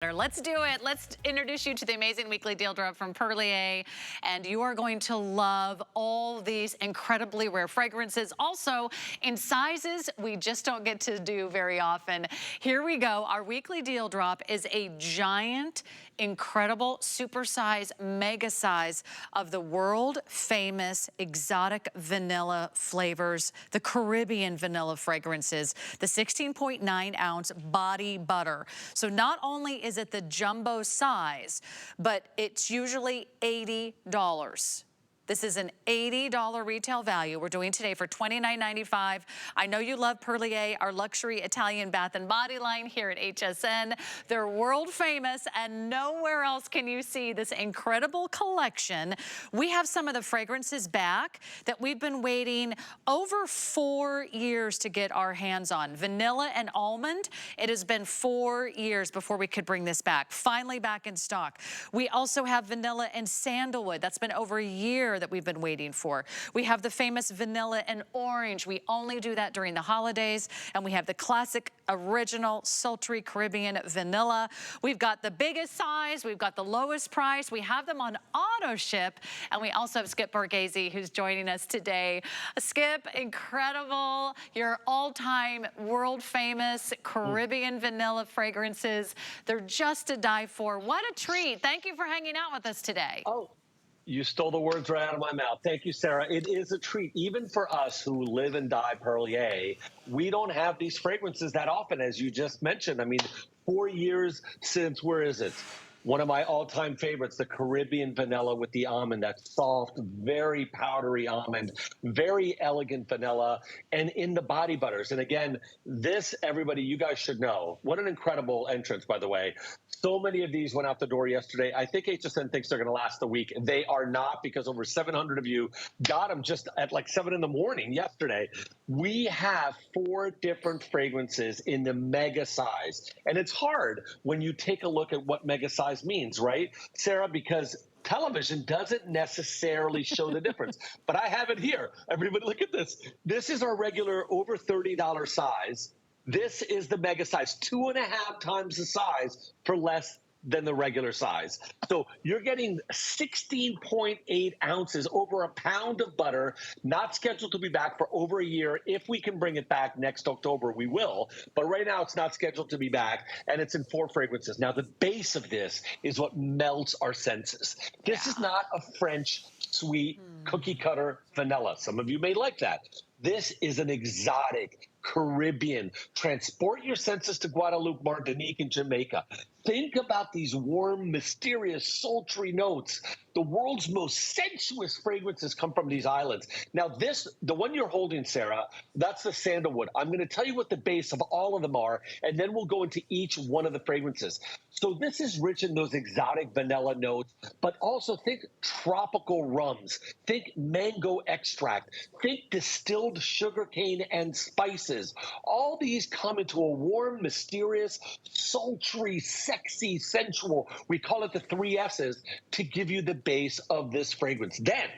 Let's do it. Let's introduce you to the amazing weekly deal drop from Perlier, and you are going to love all these incredibly rare fragrances. Also, in sizes we just don't get to do very often. Here we go. Our weekly deal drop is a giant, incredible supersize, mega size of the world famous exotic vanilla flavors, the Caribbean vanilla fragrances, the 16.9 ounce body butter. So not only is it the jumbo size, but it's usually $80. This is an $80 retail value we're doing today for $29.95. I know you love Perlier, our luxury Italian bath and body line here at HSN. They're world famous, and nowhere else can you see this incredible collection. We have some of the fragrances back that we've been waiting over 4 years to get our hands on. Vanilla and almond, it has been 4 years before we could bring this back. Finally back in stock. We also have vanilla and sandalwood. That's been over a year that we've been waiting for. We have the famous vanilla and orange. We only do that during the holidays. And we have the classic original sultry Caribbean vanilla. We've got the biggest size. We've got the lowest price. We have them on AutoShip. And we also have Skip Borghese, who's joining us today. Skip, incredible. Your all-time world famous Caribbean vanilla fragrances. They're just to die for. What a treat. Thank you for hanging out with us today. Oh, you stole the words right out of my mouth. Thank you, Sarah. It is a treat, even for us who live and die Perlier. We don't have these fragrances that often, as you just mentioned. I mean, 4 years since, where is it? One of my all-time favorites, the Caribbean vanilla with the almond, that soft, very powdery almond, very elegant vanilla, and in the body butters. And again, this, everybody, you guys should know. What an incredible entrance, by the way. So many of these went out the door yesterday. I think HSN thinks they're going to last a week. They are not, because over 700 of you got them just at like 7 in the morning yesterday. We have 4 different fragrances in the mega size. And it's hard when you take a look at what mega size means, right, Sarah? Because television doesn't necessarily show the difference. But I have it here. Everybody look at this. This is our regular over $30 size. This is the mega size, 2.5 times the size for less than the regular size. So you're getting 16.8 ounces, over a pound of butter, not scheduled to be back for over a year. If we can bring it back next October, we will. But right now it's not scheduled to be back, and it's in 4 fragrances. Now, the base of this is what melts our senses. This is not a French sweet cookie cutter vanilla. Some of you may like that. This is an exotic Caribbean. Transport your senses to Guadeloupe, Martinique, and Jamaica. Think about these warm, mysterious, sultry notes. The world's most sensuous fragrances come from these islands. Now this, the one you're holding, Sarah, that's the sandalwood. I'm going to tell you what the base of all of them are, and then we'll go into each one of the fragrances. So this is rich in those exotic vanilla notes, but also think tropical rums. Think mango extract. Think distilled sugarcane and spices. All these come into a warm, mysterious, sultry, sexy, sensual, we call it the 3 S's, to give you the base of this fragrance. Then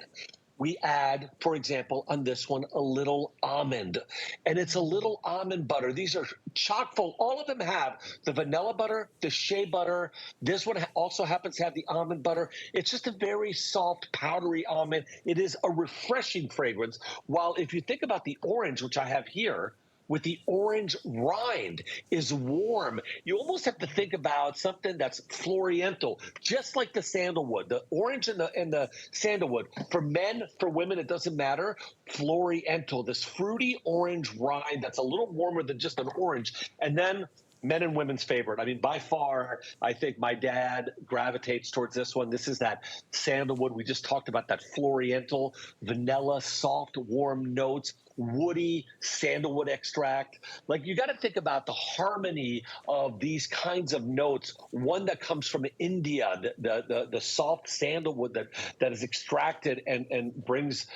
we add, for example, on this one, a little almond. And it's a little almond butter. These are chock full. All of them have the vanilla butter, the shea butter. This one also happens to have the almond butter. It's just a very soft, powdery almond. It is a refreshing fragrance. While if you think about the orange, which I have here, with the orange rind, is warm. You almost have to think about something that's floriental, just like the sandalwood. The orange and the sandalwood, for men, for women, it doesn't matter. Floriental, this fruity orange rind that's a little warmer than just an orange. And then men and women's favorite. I mean, by far, I think my dad gravitates towards this one. This is that sandalwood. We just talked about that floriental, vanilla, soft, warm notes, woody sandalwood extract. Like, you got to think about the harmony of these kinds of notes. One that comes from India, the soft sandalwood that is extracted and brings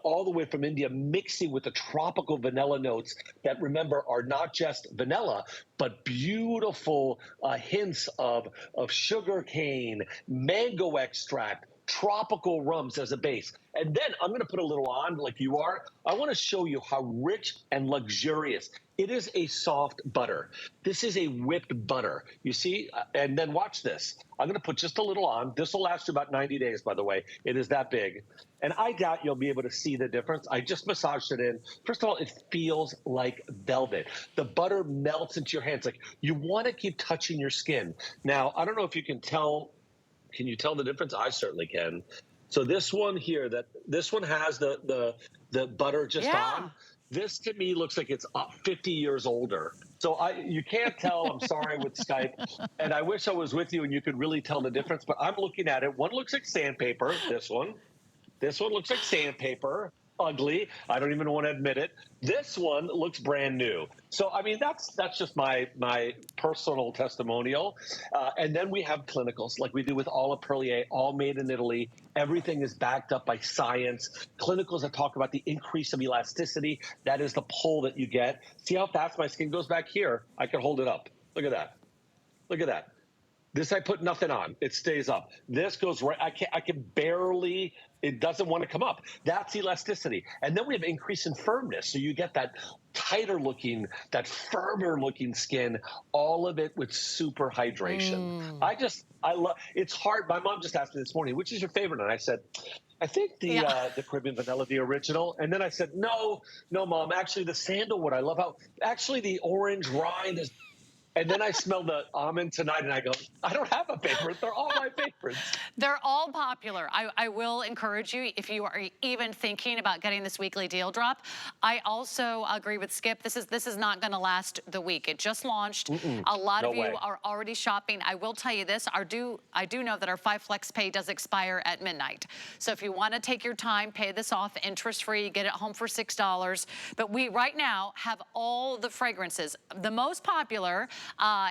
all the way from India, mixing with the tropical vanilla notes that, remember, are not just vanilla, but beautiful hints of sugar cane, mango extract, tropical rums as a base. And then I'm going to put a little on like you are. I want to show you how rich and luxurious. It is a soft butter. This is a whipped butter. You see? And then watch this. I'm going to put just a little on. This will last you about 90 days, by the way. It is that big. And I doubt you'll be able to see the difference. I just massaged it in. First of all, it feels like velvet. The butter melts into your hands. Like you want to keep touching your skin. Now, I don't know if you can tell. Can you tell the difference? I certainly can. So this one here, this one has the butter just on. This to me looks like it's 50 years older. So you can't tell. I'm sorry with Skype, and I wish I was with you and you could really tell the difference. But I'm looking at it. One looks like sandpaper. This one looks like sandpaper. Ugly. I don't even want to admit it. This one looks brand new. So I mean, that's just my personal testimonial. And then we have clinicals, like we do with all of Perlier, all made in Italy. Everything is backed up by science. Clinicals that talk about the increase of elasticity. That is the pull that you get. See how fast my skin goes back here? I can hold it up. Look at that. Look at that. This I put nothing on. It stays up. This goes right. I can barely. It doesn't want to come up. That's elasticity. And then we have increase in firmness. So you get that tighter looking, that firmer looking skin, all of it with super hydration. I love, it's hard. My mom just asked me this morning, which is your favorite? And I said, I think the Caribbean vanilla, the original. And then I said, no, Mom, actually the sandalwood. I love how, actually the orange rind is. And then I smell the almond tonight, and I go, I don't have a favorite. They're all my favorites. They're all popular. I will encourage you, if you are even thinking about getting this weekly deal drop. I also agree with Skip. This is not going to last the week. It just launched. A lot of you are already shopping. I will tell you this. I do know that our 5 Flex Pay does expire at midnight. So if you want to take your time, pay this off interest-free, get it home for $6. But we right now have all the fragrances. The most popular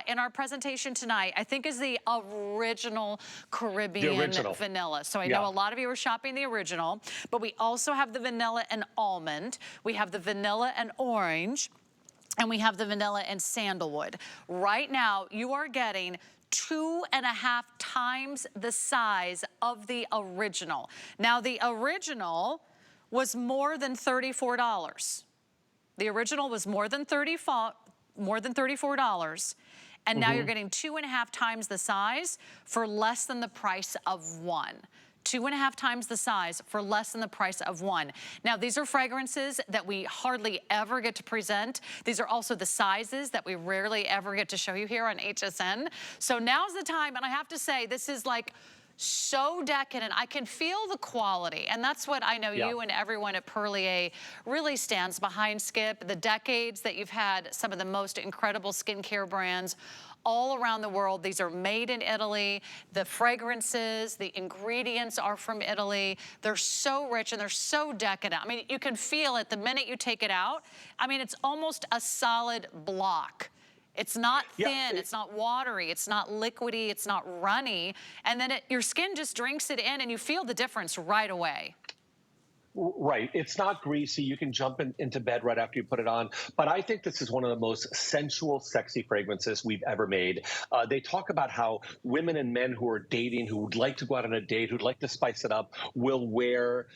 in our presentation tonight, I think, is the original Caribbean vanilla. So I know a lot of you are shopping the original, but we also have the vanilla and almond. We have the vanilla and orange, and we have the vanilla and sandalwood. Right now, you are getting 2.5 times the size of the original. Now, the original was more than $34. The original was more than $34, and now you're getting 2.5 times the size for less than the price of one. 2.5 times the size for less than the price of one. Now, these are fragrances that we hardly ever get to present. These are also the sizes that we rarely ever get to show you here on HSN. So now's the time, and I have to say, this is like so decadent. I can feel the quality, and that's what I know you and everyone at Perlier really stands behind, Skip. The decades that you've had some of the most incredible skincare brands all around the world. These are made in Italy. The fragrances, the ingredients are from Italy. They're so rich and they're so decadent. I mean, you can feel it the minute you take it out. I mean, it's almost a solid block. It's not thin, it's not watery, it's not liquidy, it's not runny. And then your skin just drinks it in and you feel the difference right away. Right. It's not greasy. You can jump into bed right after you put it on. But I think this is one of the most sensual, sexy fragrances we've ever made. They talk about how women and men who are dating, who would like to go out on a date, who'd like to spice it up, will wear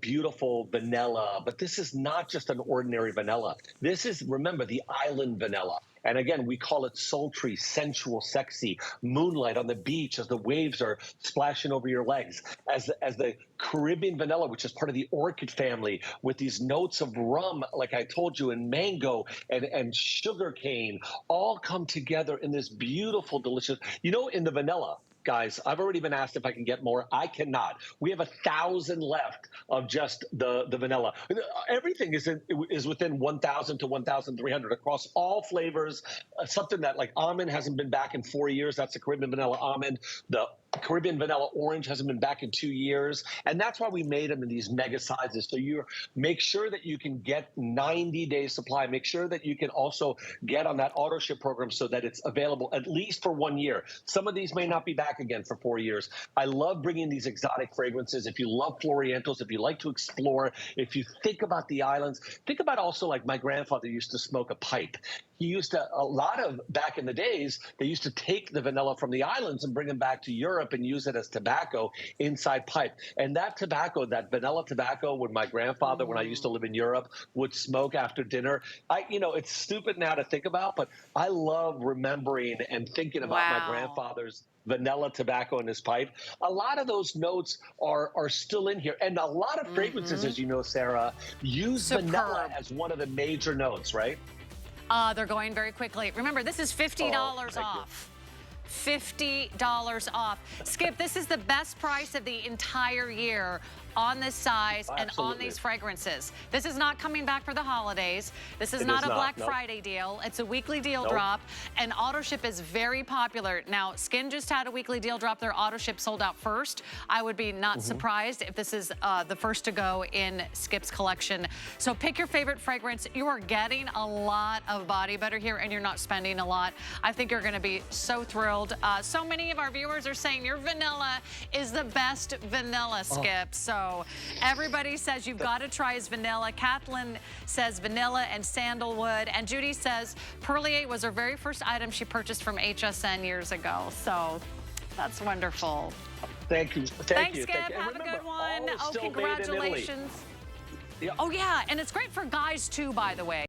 beautiful vanilla. But this is not just an ordinary vanilla. This is, remember, the island vanilla. And again, we call it sultry, sensual, sexy, moonlight on the beach as the waves are splashing over your legs, as the Caribbean vanilla, which is part of the orchid family, with these notes of rum, like I told you, and mango and sugar cane, all come together in this beautiful, delicious, you know, in the vanilla. Guys, I've already been asked if I can get more. I cannot. We have 1,000 left of just the vanilla. Everything is within 1,000 to 1,300 across all flavors. Something that like almond hasn't been back in 4 years. That's the Caribbean vanilla almond. The Caribbean vanilla orange hasn't been back in 2 years. And that's why we made them in these mega sizes. So you make sure that you can get 90-day supply. Make sure that you can also get on that AutoShip program so that it's available at least for 1 year. Some of these may not be back again for 4 years. I love bringing these exotic fragrances. If you love Florientos, if you like to explore, if you think about the islands, think about also like my grandfather used to smoke a pipe. he used to, a lot of back in the days, they used to take the vanilla from the islands and bring them back to Europe and use it as tobacco inside pipe. And that tobacco, that vanilla tobacco, when my grandfather, when I used to live in Europe, would smoke after dinner. It's stupid now to think about, but I love remembering and thinking about my grandfather's vanilla tobacco in his pipe. A lot of those notes are still in here. And a lot of fragrances, as you know, Sarah, use vanilla as one of the major notes, right? They're going very quickly. Remember, this is $50 off. $50 off. Skip, this is the best price of the entire year on this size and on these fragrances. This is not coming back for the holidays. This is not a Black Friday deal. It's a weekly deal drop, and AutoShip is very popular. Now, Skin just had a weekly deal drop. Their AutoShip sold out first. I would be not surprised if this is the first to go in Skip's collection. So pick your favorite fragrance. You are getting a lot of body butter here, and you're not spending a lot. I think you're going to be so thrilled. So many of our viewers are saying your vanilla is the best vanilla, Skip. So everybody says you've got to try his vanilla. Kathleen says vanilla and sandalwood. And Judy says Perlier was her very first item she purchased from HSN years ago. So that's wonderful. Thank you. Thanks, Skip. Have a good one. Oh, congratulations. Oh, yeah. And it's great for guys, too, by the way.